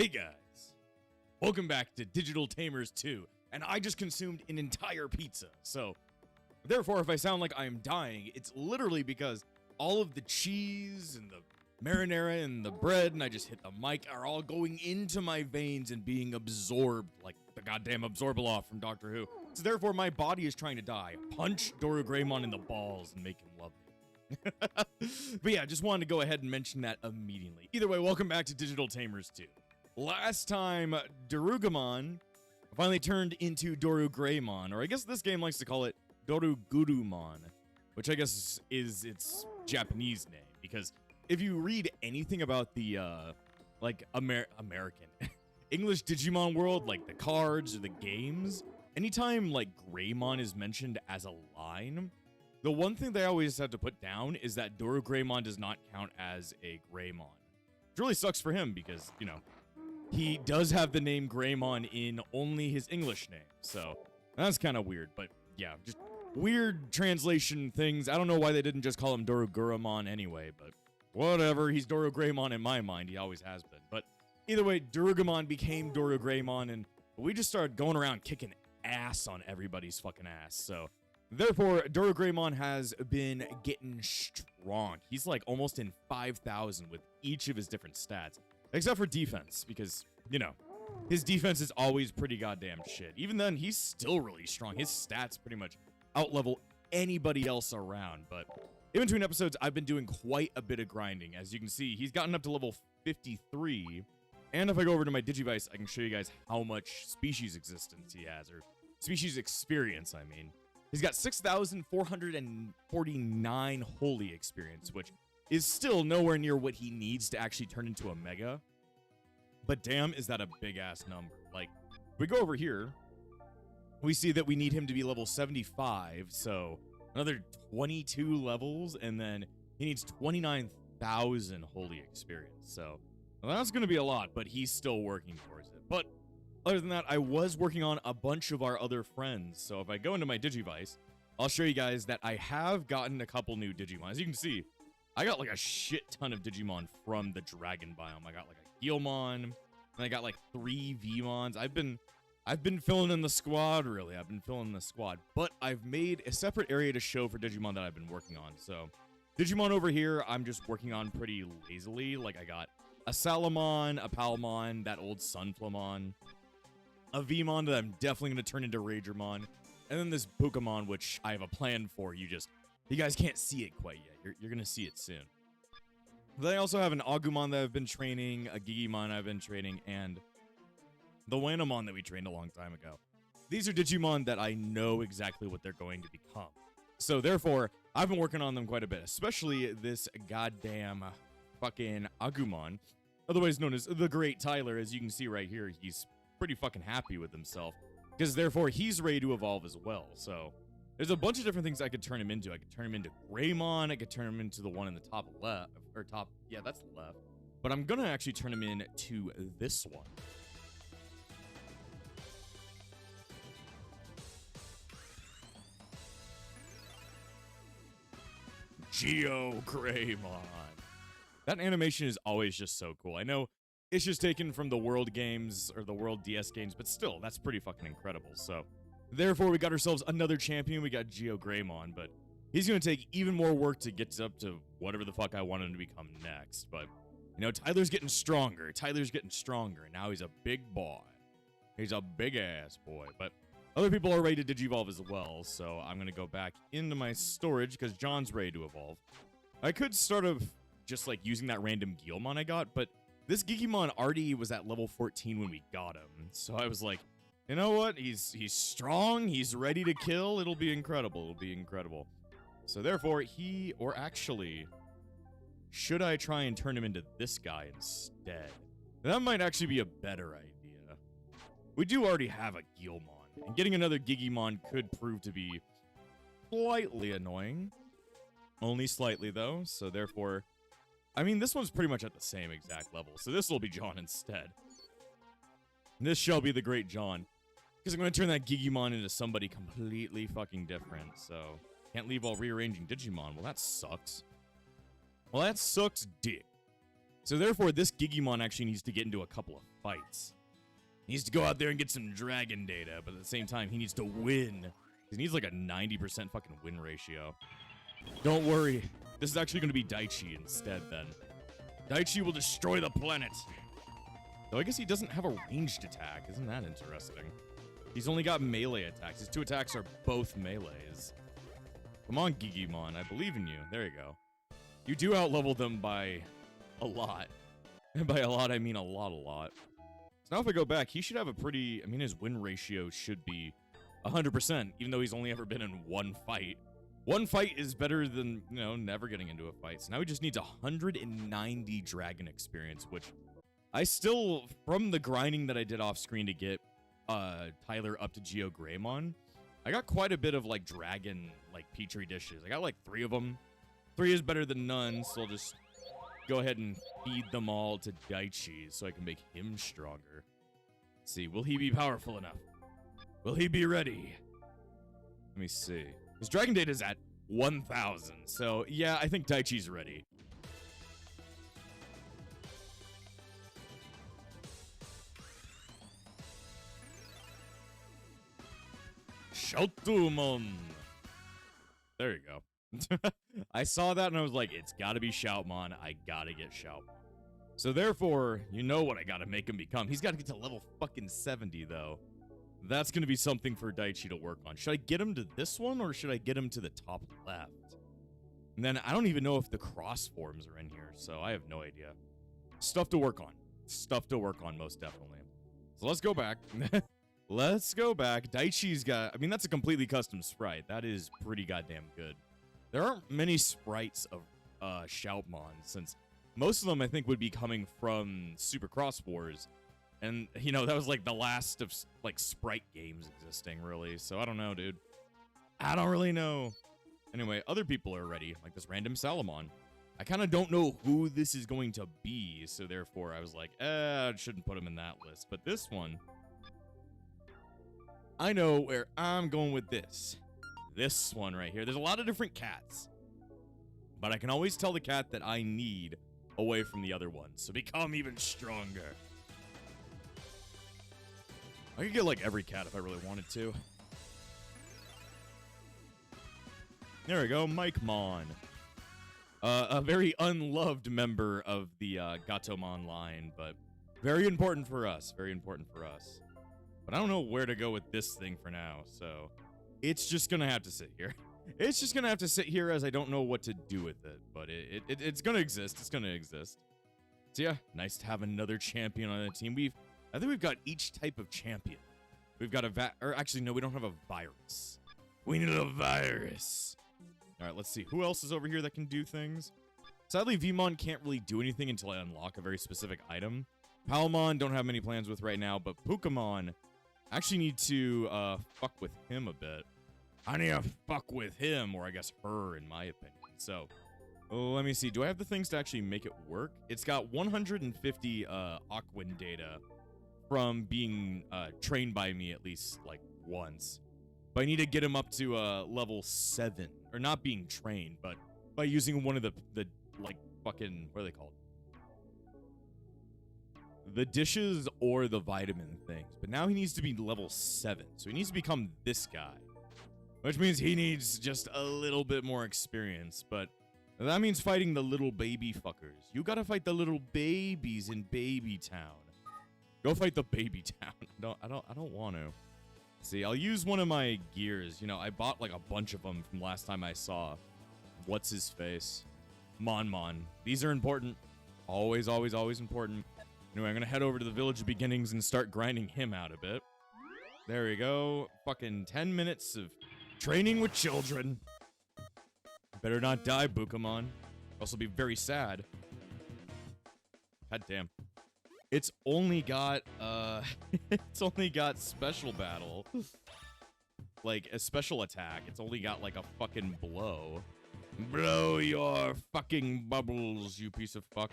Hey guys, welcome back to Digital Tamers 2, and I just consumed an entire pizza, so therefore if I sound like I am dying, it's literally because all of the cheese and the marinara and the bread, and I just hit the mic, are all going into my veins and being absorbed like the goddamn Absorbaloff from Doctor Who. So therefore my body is trying to die. Punch Doru Greymon in the balls and make him love me. But yeah, just wanted to go ahead and mention that immediately. Either way, welcome back to Digital Tamers 2. Last time, Dorugamon finally turned into Doru Greymon, or I guess this game likes to call it Dorugurumon, which I guess is its Japanese name, because if you read anything about the, American, English Digimon world, like the cards or the games, anytime, like, Greymon is mentioned as a line, the one thing they always have to put down is that Doru Greymon does not count as a Greymon. It really sucks for him because, you know, he does have the name Greymon in only his English name, so that's kind of weird, but yeah, just weird translation things. I don't know why they didn't just call him Dorugurumon anyway, but whatever, he's Doru Greymon in my mind, he always has been. But either way, Dorugamon became Doru Greymon, and we just started going around kicking ass on everybody's fucking ass, so therefore, Doru Greymon has been getting strong. He's like almost in 5,000 with each of his different stats. Except for defense, because, you know, his defense is always pretty goddamn shit. Even then, he's still really strong. His stats pretty much outlevel anybody else around. But in between episodes, I've been doing quite a bit of grinding. As you can see, he's gotten up to level 53. And if I go over to my Digivice, I can show you guys how much species existence he has, or species experience, I mean. He's got 6,449 holy experience, which is still nowhere near what he needs to actually turn into a mega. But damn, is that a big-ass number. Like, if we go over here, we see that we need him to be level 75, so another 22 levels, and then he needs 29,000 holy experience. So, well, that's going to be a lot, but he's still working towards it. But other than that, I was working on a bunch of our other friends. So if I go into my Digivice, I'll show you guys that I have gotten a couple new Digimon. As you can see, I got like a shit ton of Digimon from the Dragon biome. I got like a Guilmon, and I got like 3 Vmons. I've been filling in the squad, really. I've been filling in the squad. But I've made a separate area to show for Digimon that I've been working on. So Digimon over here, I'm just working on pretty lazily. Like I got a Salamon, a Palmon, that old Sunflamon, a Vmon that I'm definitely going to turn into Ragermon, and then this Pokemon, which I have a plan for. You guys can't see it quite yet. You're going to see it soon. Then I also have an Agumon that I've been training, a Gigimon I've been training, and the Wanamon that we trained a long time ago. These are Digimon that I know exactly what they're going to become. So therefore, I've been working on them quite a bit, especially this goddamn fucking Agumon, otherwise known as the Great Tyler. As you can see right here, he's pretty fucking happy with himself, because therefore he's ready to evolve as well. So there's a bunch of different things I could turn him into. I could turn him into Greymon. I could turn him into the one in the top left, or top, yeah, that's left. But I'm gonna actually turn him into this one. Geo Greymon. That animation is always just so cool. I know it's just taken from the World games, or the World DS games, but still, that's pretty fucking incredible. So therefore, we got ourselves another champion. We got Geo Greymon, but he's going to take even more work to get up to whatever the fuck I want him to become next. But, you know, Tyler's getting stronger. And now he's a big boy. He's a big-ass boy. But other people are ready to Digivolve as well, so I'm going to go back into my storage, because John's ready to evolve. I could start off just, like, using that random Guilmon I got, but this Gigimon already was at level 14 when we got him. So I was like, you know what? He's strong. He's ready to kill. It'll be incredible. So therefore, should I try and turn him into this guy instead? That might actually be a better idea. We do already have a Guilmon, and getting another Gigimon could prove to be slightly annoying. Only slightly, though. So therefore, I mean, this one's pretty much at the same exact level. So this will be John instead. This shall be the Great John. Because I'm going to turn that Gigimon into somebody completely fucking different. So can't leave while rearranging Digimon. Well, that sucks. Well, that sucks dick. So therefore, this Digimon actually needs to get into a couple of fights. He needs to go out there and get some dragon data, but at the same time, he needs to win. He needs like a 90% fucking win ratio. Don't worry. This is actually going to be Daichi instead, then. Daichi will destroy the planet. Though I guess he doesn't have a ranged attack. Isn't that interesting? He's only got melee attacks. His 2 attacks are both melees. Come on, Digimon. I believe in you. There you go. You do outlevel them by a lot. And by a lot, I mean a lot. So now if I go back, he should have a pretty... I mean, his win ratio should be 100%, even though he's only ever been in one fight. One fight is better than, you know, never getting into a fight. So now he just needs 190 dragon experience, which I still, from the grinding that I did off screen to get Tyler up to Geo Greymon, I got quite a bit of, like, dragon, like, petri dishes. I got, like, 3 of them. 3 is better than none, so I'll just go ahead and feed them all to Daichi so I can make him stronger. Let's see, will he be powerful enough? Will he be ready? Let me see. His dragon data is at 1,000, so yeah, I think Daichi's ready. Shoutmon. There you go. I saw that and I was like, it's gotta be Shoutmon. I gotta get Shoutmon. So therefore, you know what I gotta make him become. He's gotta get to level fucking 70 though. That's gonna be something for Daichi to work on. Should I get him to this one or should I get him to the top left? And then I don't even know if the cross forms are in here, so I have no idea. Stuff to work on. Stuff to work on, most definitely. So let's go back. Let's go back. Daichi's got... I mean, that's a completely custom sprite. That is pretty goddamn good. There aren't many sprites of Shoutmon, since most of them, I think, would be coming from Super Cross Wars. And, you know, that was, like, the last of, like, sprite games existing, really. So, I don't know, dude. I don't really know. Anyway, other people are ready, like this random Salamon. I kind of don't know who this is going to be, so therefore I was like, I shouldn't put him in that list. But this one... I know where I'm going with this. This one right here. There's a lot of different cats. But I can always tell the cat that I need away from the other ones. So become even stronger. I could get like every cat if I really wanted to. There we go. Mike-mon. A very unloved member of the Gatomon line. But very important for us. Very important for us. But I don't know where to go with this thing for now, so it's just gonna have to sit here. It's just gonna have to sit here as I don't know what to do with it, but it's gonna exist. It's gonna exist. So yeah, nice to have another champion on the team. I think we've got each type of champion. We've got or actually no, we don't have a virus. We need a virus. All right, let's see who else is over here that can do things. Sadly, Vmon can't really do anything until I unlock a very specific item. Palmon don't have many plans with right now, but Pukamon. Actually need to fuck with him a bit. I need to fuck with him, or I guess her, in my opinion. So, let me see. Do I have the things to actually make it work? It's got 150 Aquin data from being trained by me at least, like, once. But I need to get him up to level 7. Or not being trained, but by using one of the like, fucking, what are they called? The dishes or the vitamin things. But now he needs to be level 7. So he needs to become this guy. Which means he needs just a little bit more experience. But that means fighting the little baby fuckers. You gotta fight the little babies in Baby Town. Go fight the Baby Town. I don't want to. See, I'll use one of my gears. You know, I bought like a bunch of them from last time I saw. What's his face? Mon. These are important. Always, always, always important. Anyway, I'm gonna head over to the Village of Beginnings and start grinding him out a bit. There we go. Fucking 10 minutes of training with children. Better not die, Bukamon. Also be very sad. God damn. It's only got, it's only got special battle. Like, a special attack. It's only got, like, a fucking blow. Blow your fucking bubbles, you piece of fuck.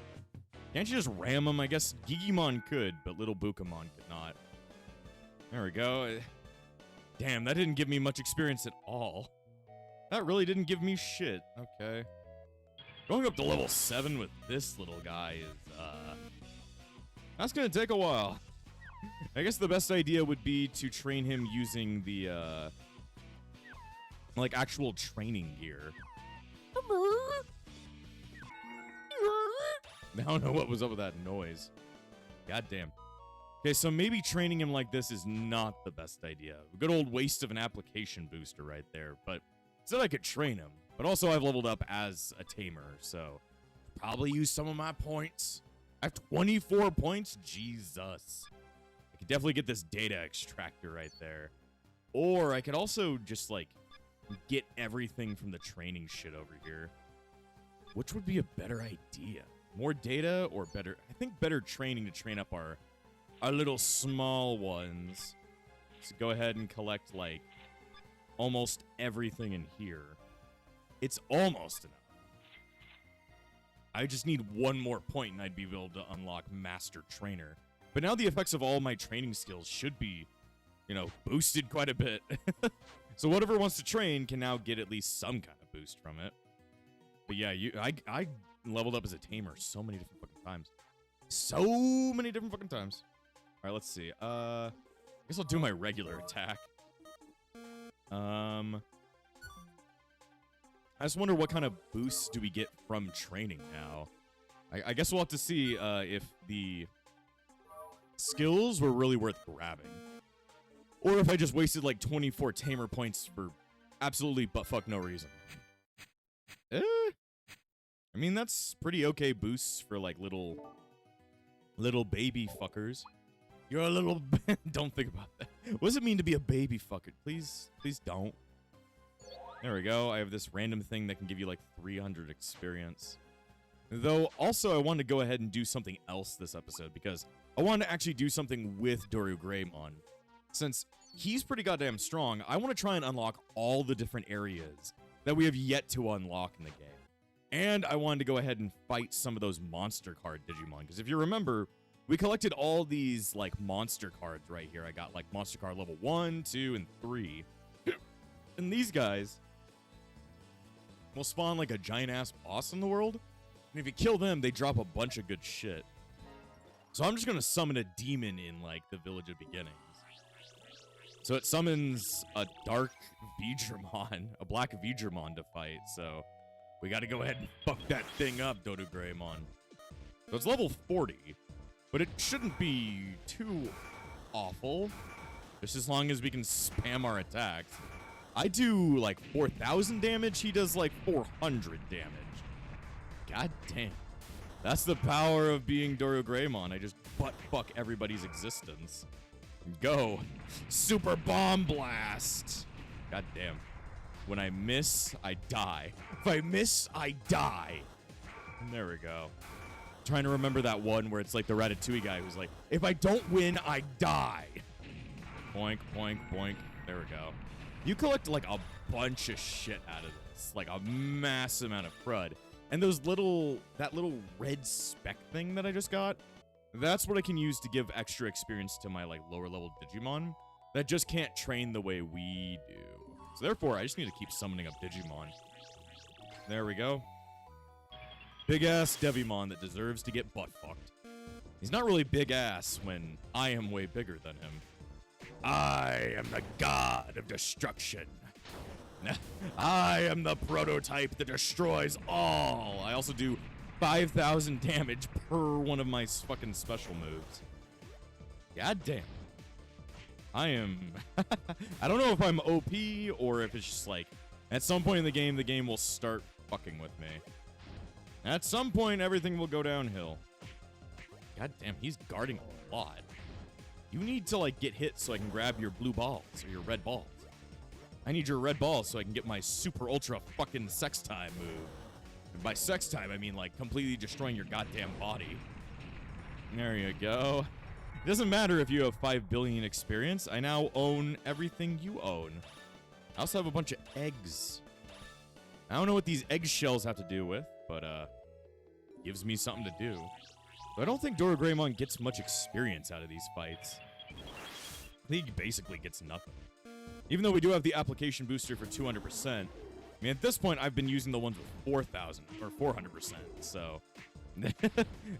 Can't you just ram him? I guess Digimon could, but little Bukamon could not. There we go. Damn, that didn't give me much experience at all. That really didn't give me shit. Okay. Going up to level 7 with this little guy is, That's gonna take a while. I guess the best idea would be to train him using the, like, actual training gear. I don't know what was up with that noise. God damn. Okay, so maybe training him like this is not the best idea. A good old waste of an application booster right there, but said I could train him. But also I've leveled up as a tamer, so probably use some of my points. I have 24 points? Jesus. I could definitely get this data extractor right there. Or I could also just, like, get everything from the training shit over here. Which would be a better idea? More data or better? I think better training to train up our little small ones. So go ahead and collect, like, almost everything in here. It's almost enough. I just need one more point and I'd be able to unlock Master Trainer. But now the effects of all my training skills should be, you know, boosted quite a bit. So whatever wants to train can now get at least some kind of boost from it. But yeah, I leveled up as a tamer so many different fucking times. So many different fucking times. All right, let's see. I guess I'll do my regular attack. I just wonder what kind of boosts do we get from training now. I guess we'll have to see if the skills were really worth grabbing. Or if I just wasted like 24 tamer points for absolutely buttfuck no reason. I mean, that's pretty okay boosts for like little baby fuckers. You're a little... Don't think about that. What does it mean to be a baby fucker? Please don't. There we go. I have this random thing that can give you like 300 experience. Though, also, I wanted to go ahead and do something else this episode because I wanted to actually do something with Doryu Greymon. Since he's pretty goddamn strong, I want to try and unlock all the different areas that we have yet to unlock in the game. And I wanted to go ahead and fight some of those monster card Digimon. Because if you remember, we collected all these, like, monster cards right here. I got, like, monster card level 1, 2, and 3. And these guys will spawn, like, a giant-ass boss in the world. And if you kill them, they drop a bunch of good shit. So I'm just going to summon a demon in, like, the Village of Beginnings. So it summons a dark Vidramon, a black Vidramon to fight. So we got to go ahead and fuck that thing up, Doryu Greymon. So it's level 40. But it shouldn't be too awful, just as long as we can spam our attacks. I do like 4,000 damage, he does like 400 damage. God damn. That's the power of being Doryu Greymon. I just butt-fuck everybody's existence. Go. Super Bomb Blast. God damn. When I miss, I die. If I miss, I die. There we go. Trying to remember that one where it's like the Ratatouille guy who's like, if I don't win, I die. Boink, boink, boink. There we go. You collect like a bunch of shit out of this. Like a mass amount of crud. And those that little red speck thing that I just got, that's what I can use to give extra experience to my like lower level Digimon that just can't train the way we do. So therefore, I just need to keep summoning up Digimon. There we go. Big-ass Devimon that deserves to get butt-fucked. He's not really big-ass when I am way bigger than him. I am the god of destruction. I am the prototype that destroys all. I also do 5,000 damage per one of my fucking special moves. God damn. I am... I don't know if I'm OP or if it's just like, at some point in the game will start fucking with me. At some point, everything will go downhill. God damn, he's guarding a lot. You need to, like, get hit so I can grab your blue balls or your red balls. I need your red balls so I can get my super ultra fucking sex time move. And by sex time, I mean, like, completely destroying your goddamn body. There you go. It doesn't matter if you have 5 billion experience. I now own everything you own. I also have a bunch of eggs. I don't know what these eggshells have to do with, but, gives me something to do. But I don't think Doryu Greymon gets much experience out of these fights. I think he basically gets nothing. Even though we do have the application booster for 200%, I mean, at this point, I've been using the ones with 4,000 or 400%, so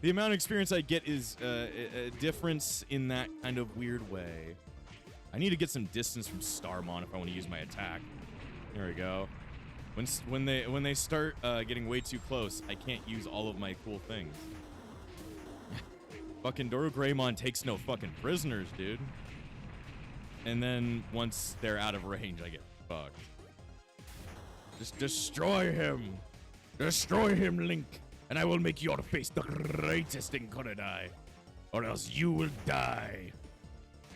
The amount of experience I get is a difference in that kind of weird way. I need to get some distance from Starmon if I want to use my attack. There we go. When they start getting way too close, I can't use all of my cool things. Fucking Greymon takes no fucking prisoners, dude. And then once they're out of range, I get fucked. Just destroy him. Destroy him, Link. And I will make your face the greatest in Korodai. Or else you will die.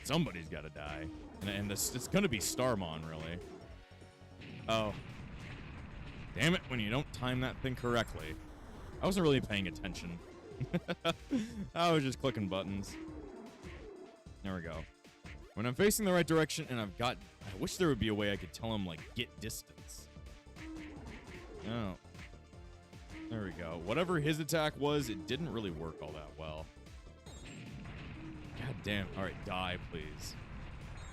Somebody's gotta die. And it's gonna be Starmon, really. Oh. Damn it, when you don't time that thing correctly. I wasn't really paying attention. I was just clicking buttons. There we go. When I'm facing the right direction and I've got... I wish there would be a way I could tell him, like, get distance. Oh. There we go. Whatever his attack was, it didn't really work all that well. God damn. All right, die, please.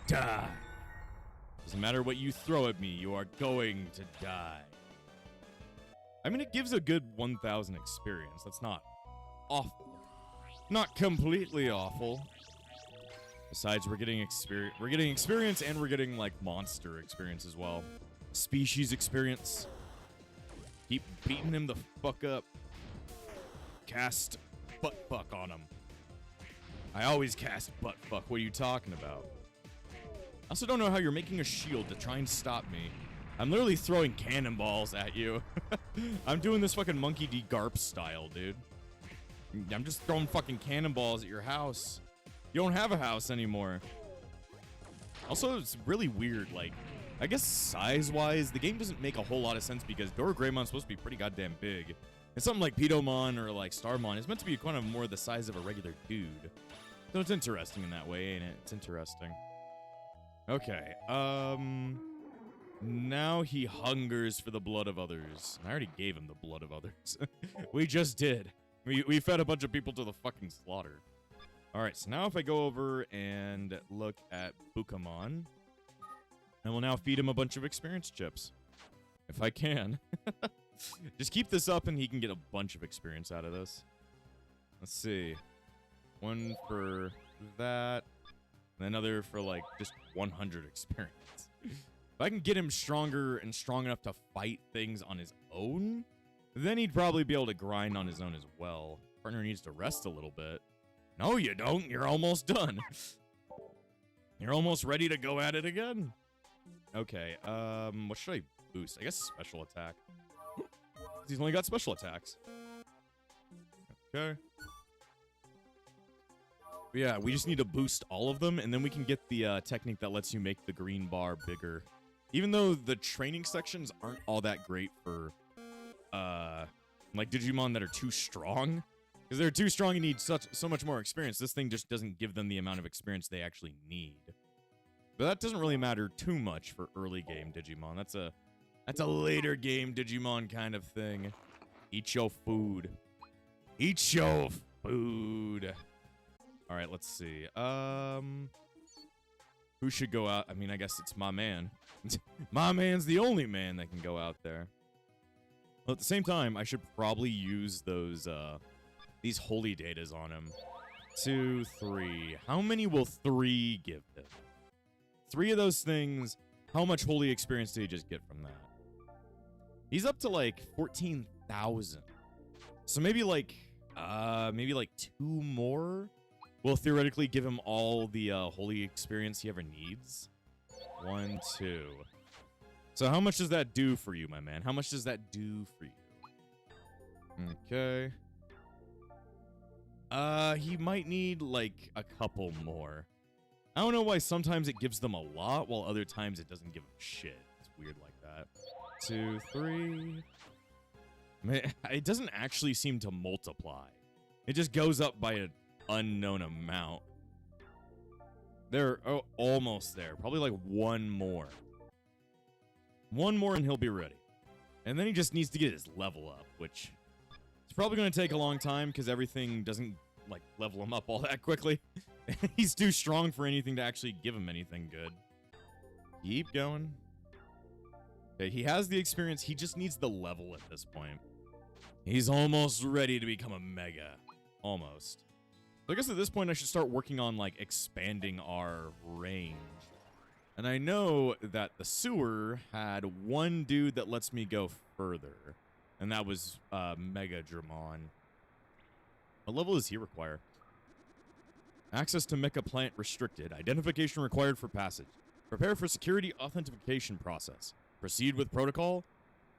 Die. Doesn't matter what you throw at me, you are going to die. I mean, it gives a good 1,000 experience. That's not awful. Not completely awful. Besides, we're getting experience. We're getting experience, and we're getting like monster experience as well. Species experience. Keep beating him the fuck up. Cast butt fuck on him. I always cast butt fuck. What are you talking about? I also don't know how you're making a shield to try and stop me. I'm literally throwing cannonballs at you. I'm doing this fucking Monkey D. Garp style, dude. I'm just throwing fucking cannonballs at your house. You don't have a house anymore. Also, it's really weird, like, I guess size-wise, the game doesn't make a whole lot of sense because Greymon's supposed to be pretty goddamn big. And something like Pidomon or like Starmon is meant to be kind of more the size of a regular dude. So it's interesting in that way, ain't it? It's interesting. Okay, now he hungers for the blood of others. I already gave him the blood of others. We just did. We fed a bunch of people to the fucking slaughter. Alright, so now if I go over and look at Bukamon, I will now feed him a bunch of experience chips. If I can. Just keep this up and he can get a bunch of experience out of this. Let's see. One for that. And another for like just 100 experience. If I can get him stronger and strong enough to fight things on his own, then he'd probably be able to grind on his own as well. Partner needs to rest a little bit. No, you don't. You're almost done. You're almost ready to go at it again. Okay, what should I boost? I guess special attack. He's only got special attacks. Okay. But yeah, we just need to boost all of them, and then we can get the technique that lets you make the green bar bigger. Even though the training sections aren't all that great for, like Digimon that are too strong. Because they're too strong and need so much more experience. This thing just doesn't give them the amount of experience they actually need. But that doesn't really matter too much for early game Digimon. That's a later game Digimon kind of thing. Eat your food. Eat your food. All right, let's see. Who should go out? I mean, I guess it's my man. My man's the only man that can go out there. Well, at the same time, I should probably use those, these holy datas on him. 2, 3. How many will 3 give him? 3 of those things. How much holy experience did he just get from that? He's up to like 14,000. So maybe like 2 more will theoretically give him all the holy experience he ever needs. 1, 2. So how much does that do for you, my man? How much does that do for you? Okay. He might need like a couple more. I don't know why sometimes it gives them a lot while other times it doesn't give them shit. It's weird like that. 2, 3. Man, it doesn't actually seem to multiply. It just goes up by an unknown amount. They're almost there. Probably like 1 more. 1 more and he'll be ready. And then he just needs to get his level up, which it's probably going to take a long time because everything doesn't like level him up all that quickly. He's too strong for anything to actually give him anything good. Keep going. Okay, he has the experience. He just needs the level at this point. He's almost ready to become a Mega. Almost. So I guess at this point I should start working on, like, expanding our range. And I know that the sewer had one dude that lets me go further. And that was Mega Dramon. What level does he require? Access to Mecha Plant restricted. Identification required for passage. Prepare for security authentication process. Proceed with protocol.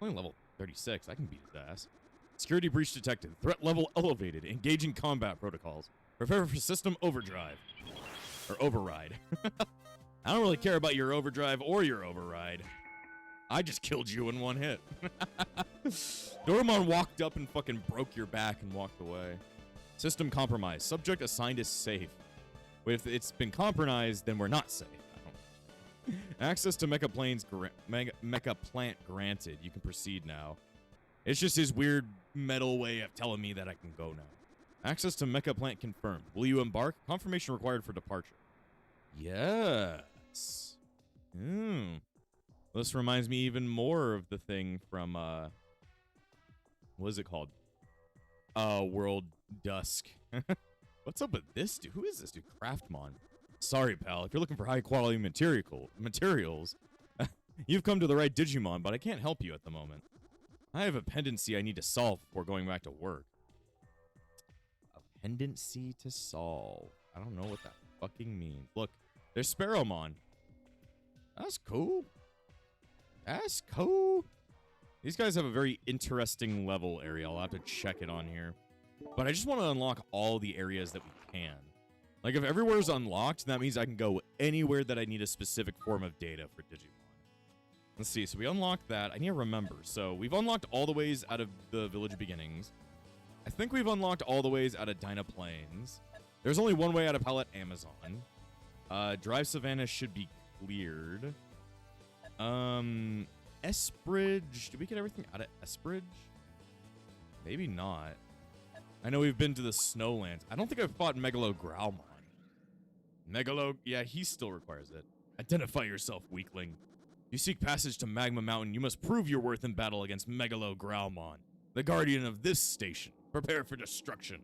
Only level 36. I can beat his ass. Security breach detected. Threat level elevated. Engaging combat protocols. Prepare for system overdrive. Or override. I don't really care about your overdrive or your override. I just killed you in one hit. Doraemon walked up and fucking broke your back and walked away. System compromised. Subject assigned is safe. But if it's been compromised, then we're not safe. Access to Mecha Plant granted. You can proceed now. It's just his weird metal way of telling me that I can go now. Access to Mecha Plant confirmed. Will you embark? Confirmation required for departure. Yes. This reminds me even more of the thing from, what is it called? World Dusk. What's up with this dude? Who is this dude? Craftmon. Sorry, pal. If you're looking for high-quality materials, you've come to the right Digimon, but I can't help you at the moment. I have a pendency I need to solve before going back to work. A pendency to solve. I don't know what that fucking means. Look, there's Sparrowmon. That's cool. That's cool. These guys have a very interesting level area. I'll have to check it on here. But I just want to unlock all the areas that we can. Like, if everywhere's unlocked, that means I can go anywhere that I need a specific form of data for Digimon. Let's see. So we unlocked that. I need to remember. So we've unlocked all the ways out of the Village Beginnings. I think we've unlocked all the ways out of Dyna Plains. There's only one way out of Palette Amazon. Drive Savannah should be cleared. Espridge. Did we get everything out of Espridge? Maybe not. I know we've been to the Snowlands. I don't think I've fought Megalo Growlmon. Yeah, he still requires it. Identify yourself, weakling. You seek passage to Magma Mountain. You must prove your worth in battle against Megalo Growlmon, the guardian of this station. Prepare for destruction.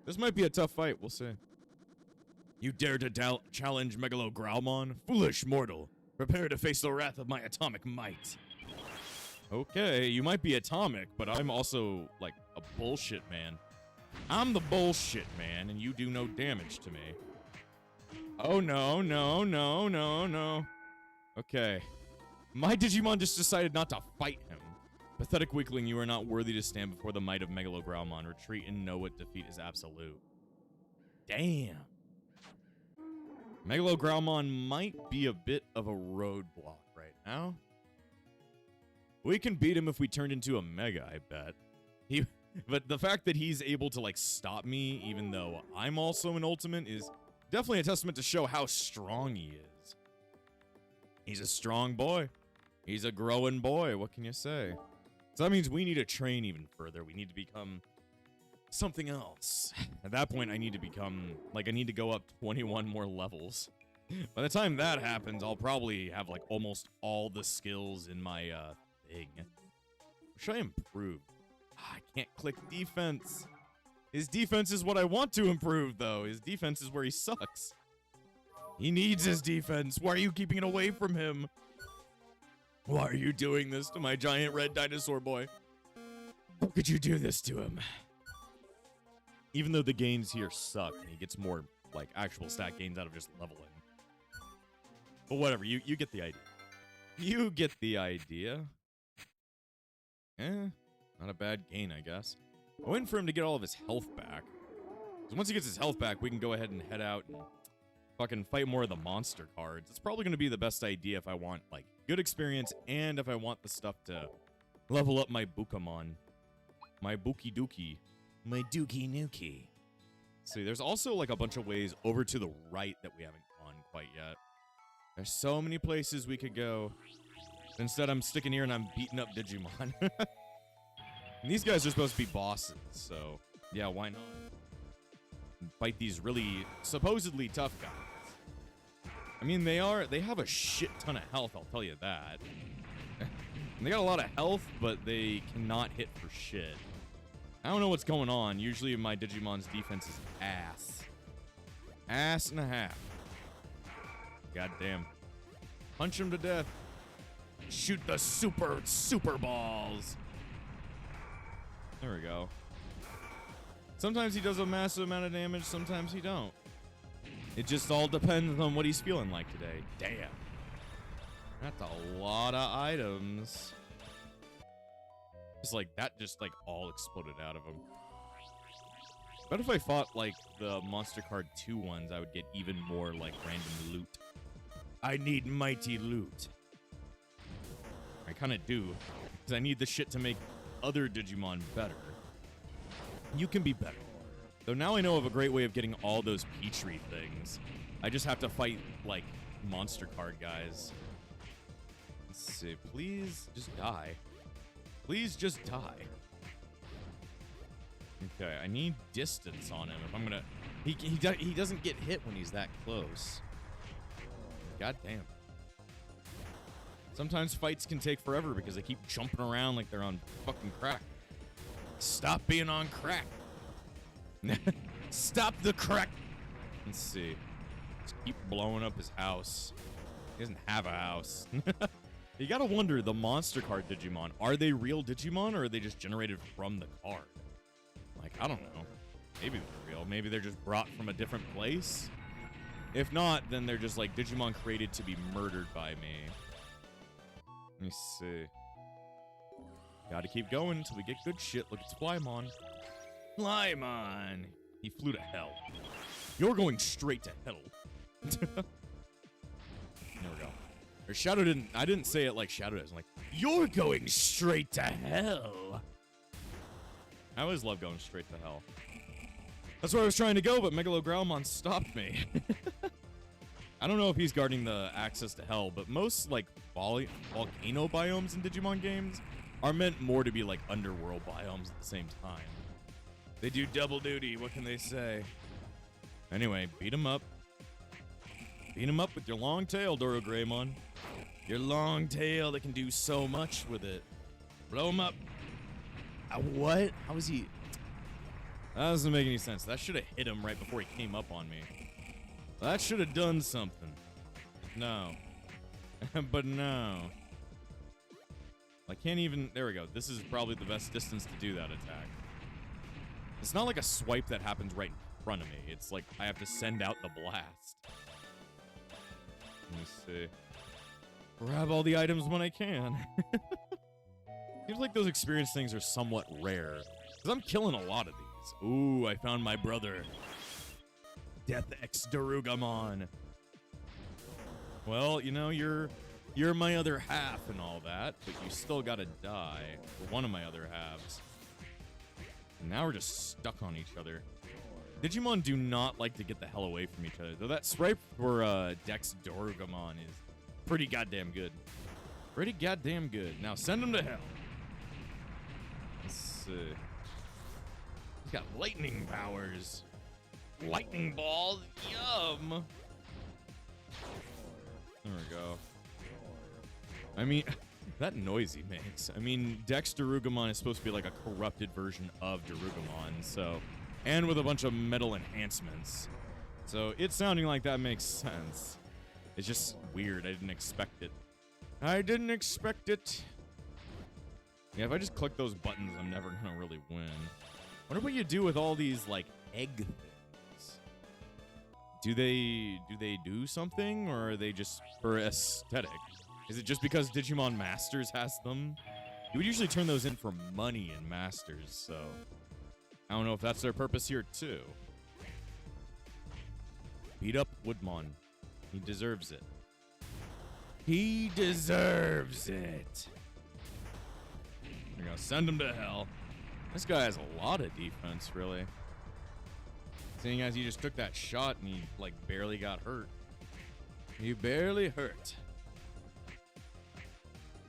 This might be a tough fight. We'll see. You dare to challenge Megalo Growlmon? Foolish mortal. Prepare to face the wrath of my atomic might. Okay, you might be atomic, but I'm also, like, a bullshit man. I'm the bullshit man, and you do no damage to me. Oh, no, no, no, no, no. Okay. My Digimon just decided not to fight him. Pathetic weakling, you are not worthy to stand before the might of Megalo Growlmon. Retreat and know what defeat is absolute. Damn. Megalo Growlmon might be a bit of a roadblock right now. We can beat him if we turned into a Mega, I bet. But the fact that he's able to, like, stop me, even though I'm also an Ultimate, is definitely a testament to show how strong he is. He's a strong boy. He's a growing boy. What can you say? So that means we need to train even further. We need to become something else. At that point, I need to become, like, I need to go up 21 more levels. By the time that happens, I'll probably have, like, almost all the skills in my, thing. Should I improve? I can't click defense. His defense is what I want to improve, though. His defense is where he sucks. He needs his defense. Why are you keeping it away from him? Why are you doing this to my giant red dinosaur boy? How could you do this to him? Even though the gains here suck, and he gets more, like, actual stat gains out of just leveling. But whatever, you get the idea. You get the idea. Not a bad gain, I guess. I'm waiting for him to get all of his health back. So once he gets his health back, we can go ahead and head out and fucking fight more of the monster cards. It's probably going to be the best idea if I want, like, good experience and if I want the stuff to level up my Bukamon. My Buki Dookie. My Dookie Nuki. See, there's also, like, a bunch of ways over to the right that we haven't gone quite yet. There's so many places we could go. Instead, I'm sticking here and I'm beating up Digimon. And these guys are supposed to be bosses, so yeah, why not? Fight these really supposedly tough guys. I mean, they have a shit ton of health, I'll tell you that. And they got a lot of health, but they cannot hit for shit. I don't know what's going on. Usually my Digimon's defense is ass. Ass and a half. God damn. Punch him to death. Shoot the super balls. There we go. Sometimes he does a massive amount of damage, sometimes he don't. It just all depends on what he's feeling like today. Damn. That's a lot of items. It's like that just like all exploded out of him. But if I fought like the Monster Card 2 ones, I would get even more like random loot. I need mighty loot. I kind of do, because I need the shit to make other Digimon better. You can be better. Though now I know of a great way of getting all those Petrie things. I just have to fight, like, monster card guys. Let's see. Please just die. Please just die. Okay, I need distance on him. If I'm gonna... He doesn't get hit when he's that close. God damn. Sometimes fights can take forever because they keep jumping around like they're on fucking crack. Stop being on crack. Stop the crack. Let's see. Just keep blowing up his house. He doesn't have a house. You gotta wonder, the monster card Digimon, are they real Digimon or are they just generated from the card? Like, I don't know. Maybe they're real. Maybe they're just brought from a different place. If not, then they're just like Digimon created to be murdered by me. Let me see. Gotta keep going until we get good shit. Look, it's Flymon. Flymon! He flew to hell. You're going straight to hell. There we go. Or Shadow didn't... I didn't say it like Shadow does. I'm like, you're going straight to hell. I always love going straight to hell. That's where I was trying to go, but Megalogrowlmon stopped me. I don't know if he's guarding the access to hell, but most, like, volcano biomes in Digimon games are meant more to be, like, underworld biomes at the same time. They do double duty, what can they say? Anyway, beat him up. Beat him up with your long tail, Dorogreymon. Your long tail that can do so much with it. Blow him up. What? How was he... That doesn't make any sense. That should have hit him right before he came up on me. That should have done something. No. But no. I can't even... There we go. This is probably the best distance to do that attack. It's not like a swipe that happens right in front of me. It's like I have to send out the blast. Let me see. Grab all the items when I can. Seems like those experience things are somewhat rare. Because I'm killing a lot of these. Ooh, I found my brother. Death X Darugamon. Well, you know, you're my other half and all that, but you still gotta die for one of my other halves. And now we're just stuck on each other. Digimon do not like to get the hell away from each other, though that swipe for Dex Darugamon is pretty goddamn good. Pretty goddamn good. Now send him to hell. Let's see. He's got lightning powers. Lightning balls, yum. There we go. I mean, that noise he makes. I mean, Dex Darugamon is supposed to be like a corrupted version of Darugamon, so... And with a bunch of metal enhancements. So it sounding like that makes sense. It's just weird. I didn't expect it. I didn't expect it. Yeah, if I just click those buttons, I'm never gonna really win. Wonder what you do with all these, like, egg things. Do they do something, or are they just for aesthetic? Is it just because Digimon Masters has them? You would usually turn those in for money in Masters, so... I don't know if that's their purpose here, too. Beat up Woodmon. He deserves it. He deserves it. We're gonna send him to hell. This guy has a lot of defense, really. Seeing as he just took that shot and he, like, barely got hurt. He barely hurt.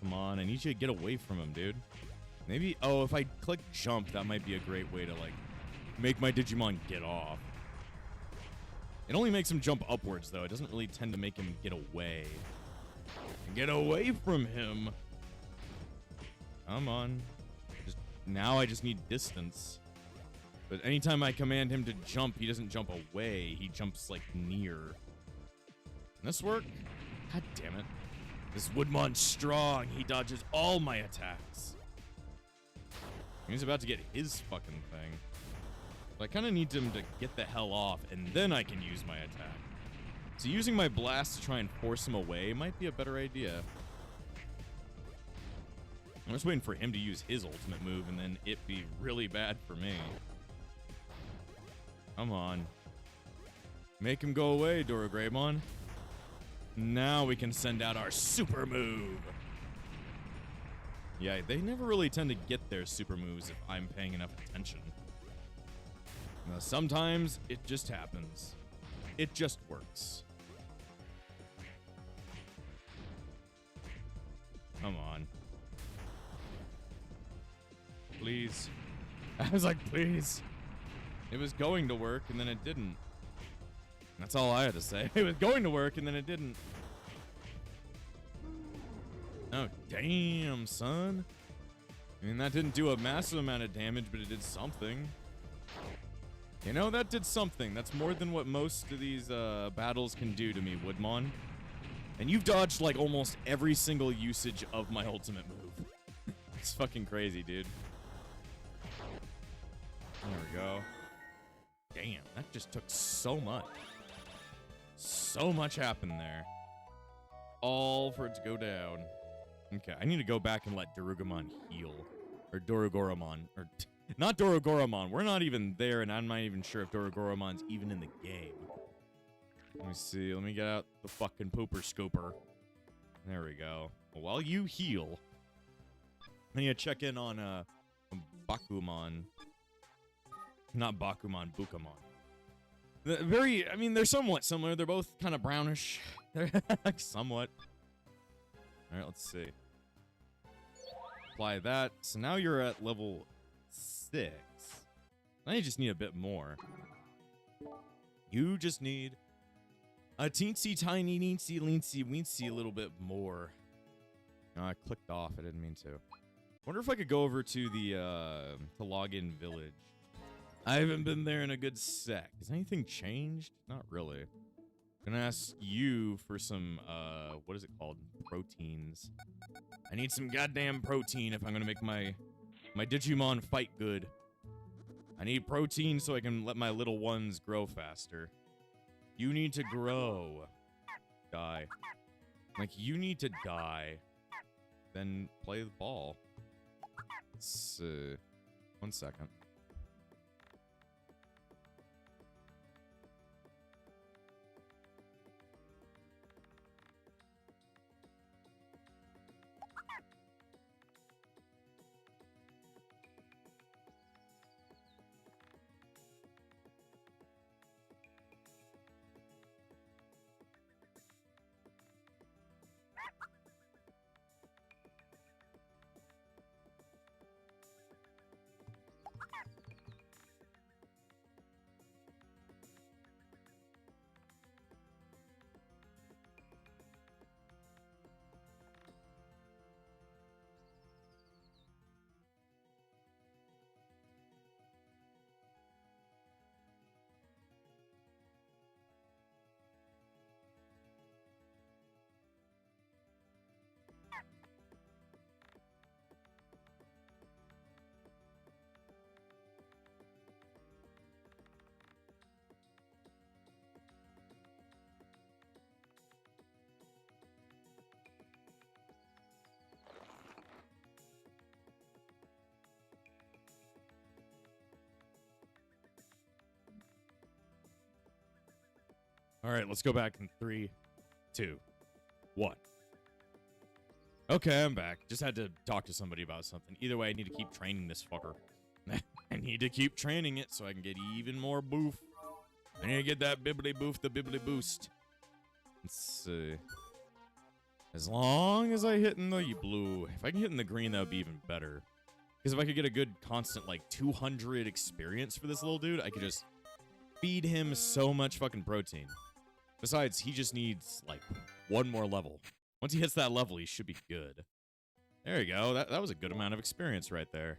Come on, I need you to get away from him, dude. Maybe, oh, if I click jump, that might be a great way to, like, make my Digimon get off. It only makes him jump upwards, though. It doesn't really tend to make him get away. Get away from him. Come on. Now I just need distance. But anytime I command him to jump, he doesn't jump away. He jumps, like, near. Can this work? God damn it. This Woodmon's strong. He dodges all my attacks. He's about to get his fucking thing. But I kind of need him to get the hell off, and then I can use my attack. So using my blast to try and force him away might be a better idea. I'm just waiting for him to use his ultimate move, and then it be really bad for me. Come on. Make him go away, Dorogreymon. Now we can send out our super move. Yeah, they never really tend to get their super moves if I'm paying enough attention. Now, sometimes it just happens. It just works. Come on. Please. I was like, please. It was going to work, and then it didn't. That's all I had to say. It was going to work, and then it didn't. Oh, damn, son. I mean, that didn't do a massive amount of damage, but it did something. You know, that did something. That's more than what most of these battles can do to me, Woodmon. And you've dodged, like, almost every single usage of my ultimate move. It's fucking crazy, dude. There we go. Damn, that just took so much. So much happened there. All for it to go down. Okay, I need to go back and let Dorogomon heal. Or Dorogoromon. Or, not Dorogoromon. We're not even there, and I'm not even sure if Dorogoromon's even in the game. Let me see. Let me get out the fucking pooper scooper. There we go. While you heal, I need to check in on Bakumon. Not Bakumon, Bukamon. I mean, they're somewhat similar. They're both kind of brownish. They're like somewhat. All right, let's see. Apply that. So now you're at level 6. Now you just need a bit more. You just need a teensy tiny neensy leensy weensy a little bit more. No, I clicked off. I didn't mean to. Wonder if I could go over to the to login village. I haven't been there in a good sec. Has anything changed? Not really. I'm gonna ask you for some what is it called? Proteins. I need some goddamn protein if I'm gonna make my Digimon fight good. I need protein so I can let my little ones grow faster. You need to grow. Die. Like, you need to die. Then play the ball. Let's 1 second. All right, let's go back in 3, 2, 1. Okay, I'm back. Just had to talk to somebody about something. Either way, I need to keep training this fucker. I need to keep training it so I can get even more boof. I need to get that bibbly boof, the bibbly boost. Let's see. As long as I hit in the blue. If I can hit in the green, that would be even better. Because if I could get a good constant, like, 200 experience for this little dude, I could just feed him so much fucking protein. Besides, he just needs, like, 1 more level. Once he hits that level, he should be good. There you go. That was a good amount of experience right there.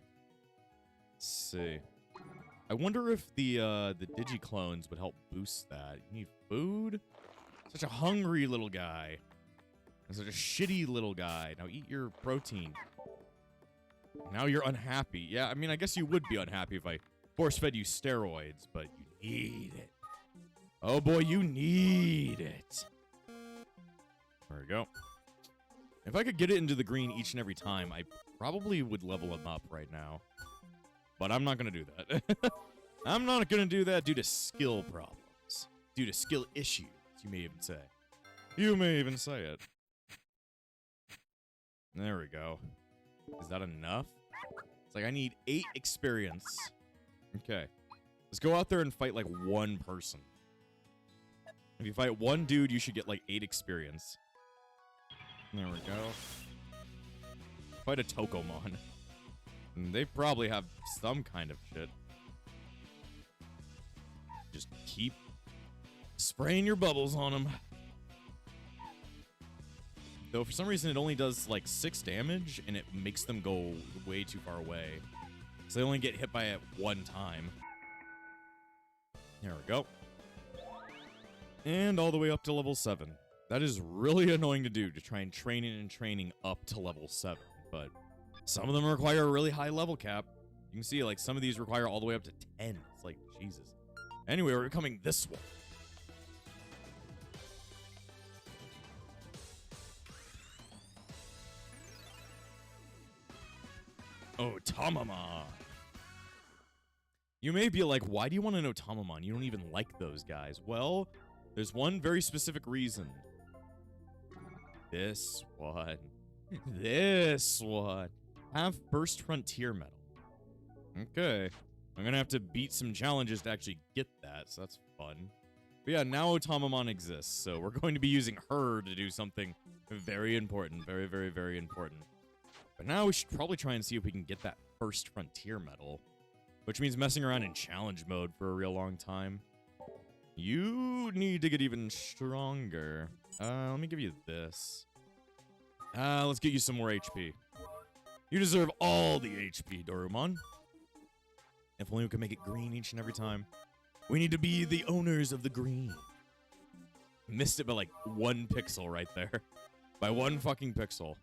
Let's see. I wonder if the Digiclones would help boost that. You need food? Such a hungry little guy. And such a shitty little guy. Now eat your protein. Now you're unhappy. Yeah, I mean, I guess you would be unhappy if I force-fed you steroids, but you need it. Oh boy, you need it. There we go. If I could get it into the green each and every time, I probably would level him up right now. But I'm not going to do that. I'm not going to do that due to skill problems. Due to skill issues, you may even say. You may even say it. There we go. Is that enough? It's like I need 8 experience. Okay. Let's go out there and fight like one person. If you fight one dude, you should get like 8 experience. There we go. Fight a Tokomon. And they probably have some kind of shit. Just keep spraying your bubbles on them. Though for some reason it only does like 6 damage and it makes them go way too far away. So they only get hit by it one time. There we go. And all the way up to level 7. That is really annoying to do, to try and training up to level 7. But some of them require a really high level cap. You can see like some of these require all the way up to 10. It's like, Jesus. Anyway, we're becoming this one. Oh, Tamamon. You may be like, why do you want to know Tamamon? You don't even like those guys. Well, there's one very specific reason. This one. This one. Have First Frontier Medal. Okay. I'm going to have to beat some challenges to actually get that, so that's fun. But yeah, now Tamamon exists, so we're going to be using her to do something very important. Very, very, very important. But now we should probably try and see if we can get that First Frontier Medal, which means messing around in challenge mode for a real long time. You need to get even stronger. Let me give you this. Let's get you some more HP. You deserve all the HP, Dorumon. If only we can make it green each and every time. We need to be the owners of the green. Missed it by like 1 pixel right there. By 1 fucking pixel.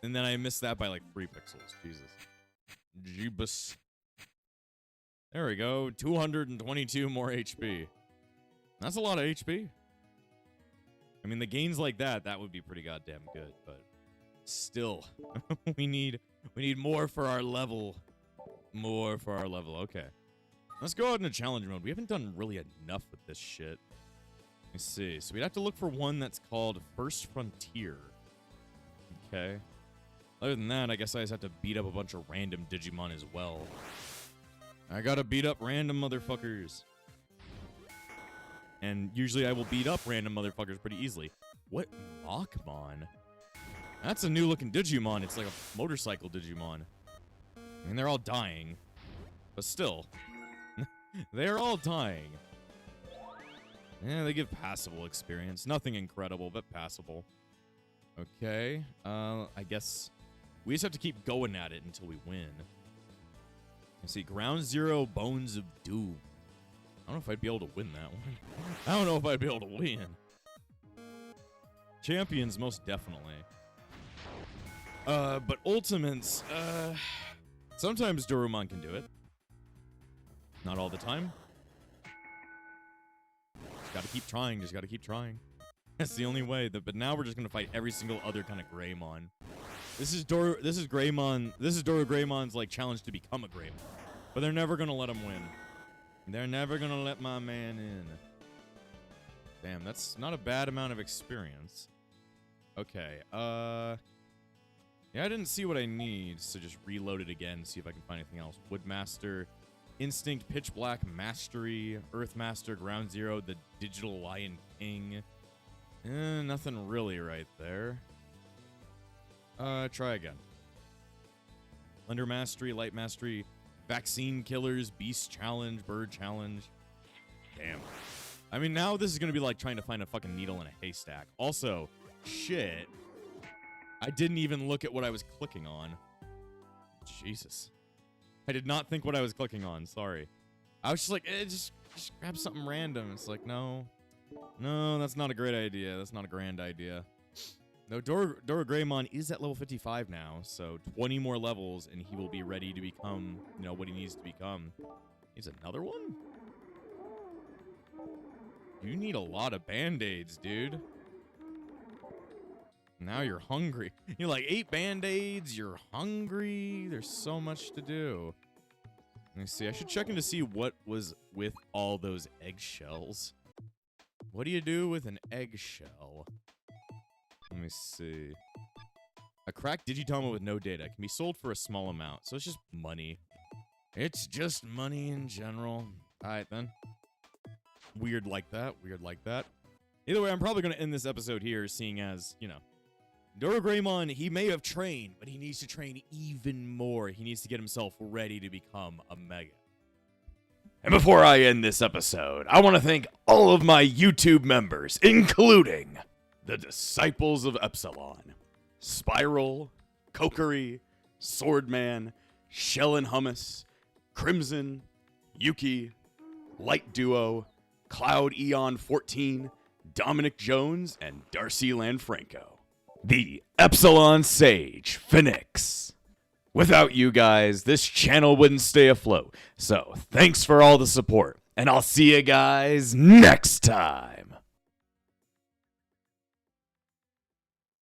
And then I missed that by like 3 pixels. Jesus. Jeebus. There we go. 222 more HP. That's a lot of HP. I mean, the gains like that would be pretty goddamn good, but still, we need more for our level. More for our level. Okay. Let's go out into challenge mode. We haven't done really enough with this shit. Let's see. So we'd have to look for one that's called First Frontier. Okay. Other than that, I guess I just have to beat up a bunch of random Digimon as well. I gotta beat up random motherfuckers. And usually I will beat up random motherfuckers pretty easily. What? Machmon? That's a new looking Digimon. It's like a motorcycle Digimon. I mean, they're all dying. But still. They're all dying. Yeah, they give passable experience. Nothing incredible, but passable. Okay. I guess we just have to keep going at it until we win. Let's see. Ground Zero Bones of Doom. I don't know if I'd be able to win that one. I don't know if I'd be able to win. Champions, most definitely. But Ultimates, sometimes Dorumon can do it. Not all the time. Just gotta keep trying, just gotta keep trying. That's the only way. But now we're just gonna fight every single other kind of Greymon. This is Dora Greymon's like challenge to become a Greymon. But they're never gonna let him win. They're never gonna let my man in. Damn, that's not a bad amount of experience. Okay, yeah, I didn't see what I need, so just reload it again, see if I can find anything else. Woodmaster, Instinct, Pitch Black, Mastery, Earthmaster, Ground Zero, the Digital Lion King. Nothing really right there. Try again. Thunder Mastery, Light Mastery, Vaccine Killers, Beast Challenge, Bird Challenge. Damn. I mean, now this is going to be like trying to find a fucking needle in a haystack. Also, shit. I didn't even look at what I was clicking on. Jesus. I did not think what I was clicking on. Sorry. I was just like, just grab something random. It's like, no, that's not a great idea. That's not a grand idea. No, Dorogreymon is at level 55 now, so 20 more levels, and he will be ready to become, what he needs to become. He's another one? You need a lot of Band-Aids, dude. Now you're hungry. You're like, 8 Band-Aids, you're hungry. There's so much to do. Let me see. I should check in to see what was with all those eggshells. What do you do with an eggshell? Let me see. A cracked Digitama with no data can be sold for a small amount, so it's just money. It's just money in general. Alright, then. Weird like that. Weird like that. Either way, I'm probably going to end this episode here, seeing as, Dorogreymon, he may have trained, but he needs to train even more. He needs to get himself ready to become a Mega. And before I end this episode, I want to thank all of my YouTube members, including the Disciples of Epsilon, Spiral, Kokiri, Swordman, Shell and Hummus, Crimson, Yuki, Light Duo, Cloud Eon 14, Dominic Jones, and Darcy Lanfranco. The Epsilon Sage, Phoenix. Without you guys, this channel wouldn't stay afloat. So, thanks for all the support, and I'll see you guys next time.